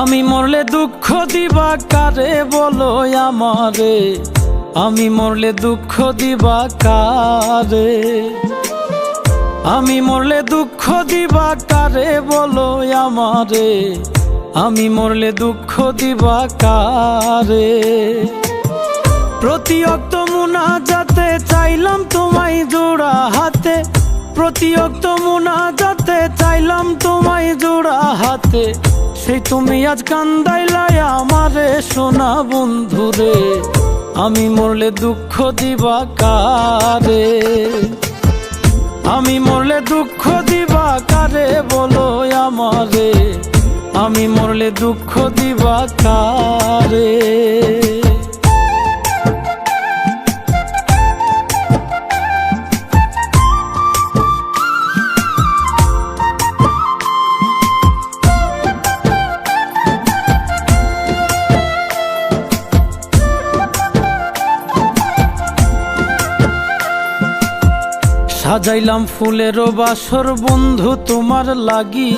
আমি মরলে দুঃখ দিবা কারে বলো আমারে, আমি মরলে দুঃখ দিবা কারে, আমি মরলে দুঃখ দিবা কারে বলো আমারে, আমি মরলে দুঃখ দিবা কারে। প্রতি অক্ত মুনাজাতে চাইলাম তোমায় জোড়া হাতে, প্রতি অক্ত মুনাজাতে চাইলাম তোমায় জোড়া হাতে, সেই তুমি আজ কান্দাইলাই আমারে সোনা বন্ধুরে, আমি মরলে দুঃখ দিবা কারে, আমি মরলে দুঃখ দিবা কারে বলো আমারে, আমি মরলে দুঃখ দিবা কারে। সাজাইলাম ফুলেরও বাসর বন্ধু তোমার লাগি,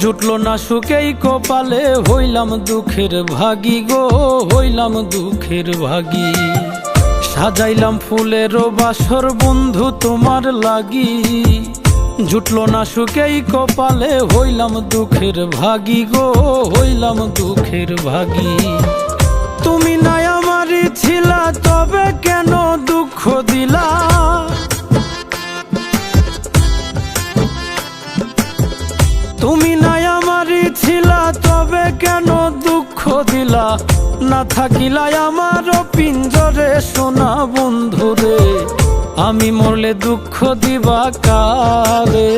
জুটলো না সুখেই কপালে, হইলাম দুঃখের ভাগী গো, হইলাম দুঃখের ভাগী। সাজাইলাম ফুলেরও বাসর বন্ধু তোমার লাগি, জুটলো না সুখেই কপালে, হইলাম দুঃখের ভাগী গো, হইলাম দুঃখের ভাগী। তুমি নাই আমারই ছিলা তবে কেন দুঃখ দিলা, তুমি নাই আমারই ছিলা তবে কেন দুঃখ দিলা, না থাকিলাই আমার পিঞ্জরে সোনা বন্ধুরে, আমি মরলে দুঃখ দিবা কারে,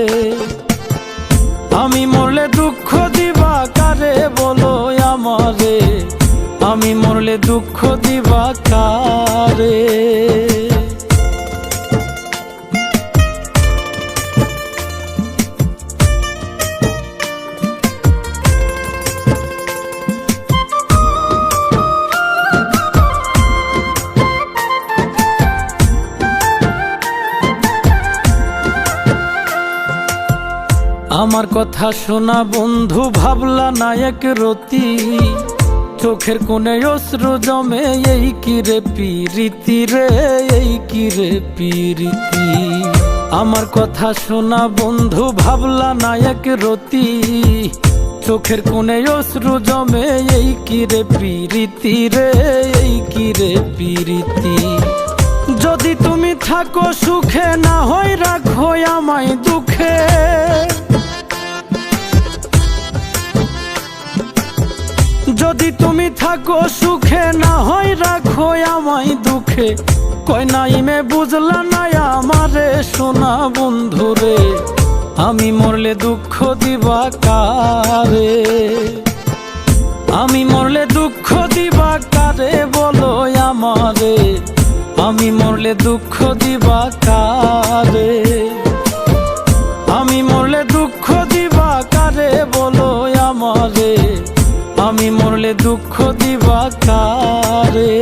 আমি মরলে দুঃখ দিবা কারে বলো আমারে, আমি মরলে দুঃখ দিবা কারে। আমার কথা শোনা বন্ধু ভাবলা না এক রতি, চোখের কোণে অশ্রু জমে, এই কি রে পিরিতি রে, এই কি রে পিরিতি। আমার কথা শোনা বন্ধু ভাবলা না এক রতি, চোখের কোণে অশ্রু জমে, এই কি রে পিরিতি রে, এই কি রে পিরিতি। যদি তুমি থাকো সুখে না হয় রাখো আমায় দুঃখে, যদি তুমি থাকো সুখে না হয় রাখো আমায় দুঃখে, কই নাইমে বুঝলা না আমারে সোনা বন্ধুরে, আমি মরলে দুঃখ দিবা কারে, আমি মরলে দুঃখ দিবা কারে বলো আমারে, আমি মরলে দুঃখ দিবা কারে, আমি মরলে দুঃখ দিবা কারে বলো আমারে, আমি মরলে দুঃখ দিবা কারে।